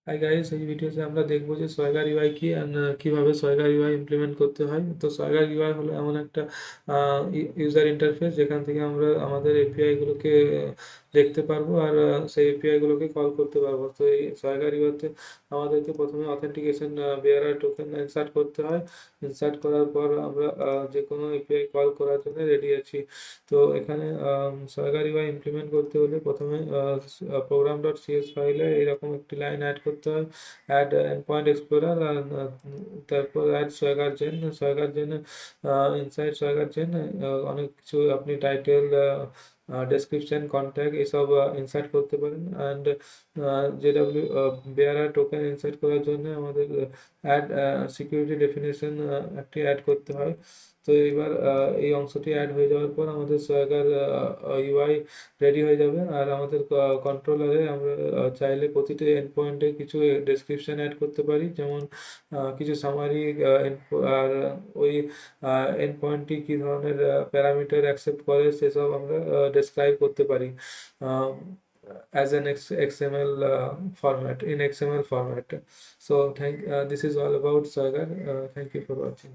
Hi guys, এই ভিডিওতে আমরা দেখবো যে সোয়াগার ইউআই কি and কিভাবে সোয়াগার ইউআই ইমপ্লিমেন্ট করতে হয়। তো সোয়াগার ইউআই হলো এমন একটা ইউজার ইন্টারফেস যেখান থেকে আমরা আমাদের এপিআই গুলোকে দেখতে পারবো আর সেই এপিআই গুলোকে কল করতে পারবো। তো এই সোয়াগার ইউআইতে আমাদেরকে প্রথমে অথেন্টিকেশন বেয়ারার টোকেন ইনসার্ট করতে হয়। ইনসার্ট করার পর আমরা যে কোনো এপিআই কল করার জন্য রেডি আছি। তো এখানে সোয়াগার ইউআই ইমপ্লিমেন্ট করতে হলে প্রথমে প্রোগ্রাম ডট সিএস ফাইলে এরকম একটি লাইন অ্যাড করতে হয়, অ্যাড এন্ডপয়েন্ট এক্সপ্লোরার, আর তারপর add swagger gen inside swagger gen অনেক কিছু আপনি টাইটেল, ডেসক্রিপশন, কন্ট্যাক্ট এসব ইনসার্ট করতে পারেন। And JW bearer token insert করার জন্য আমাদের অ্যাড সিকিউরিটি ডেফিনেশন একটি অ্যাড করতে হয়। তো এবার এই অংশটি অ্যাড হয়ে যাওয়ার পর আমাদের সোয়াগার ইউআই রেডি হয়ে যাবে। আর আমাদের কন্ট্রোলারে আমরা চাইলে প্রতিটি এন্ড পয়েন্টে কিছু ডেসক্রিপশন অ্যাড করতে পারি, যেমন কিছু সামারি, আর ওই এন্ড পয়েন্টটি কী ধরনের প্যারামিটার অ্যাকসেপ্ট করে সেসব আমরা ডেসক্রাইব করতে পারি as an XML format, in XML format. So this is all about Swagger. Thank you for watching.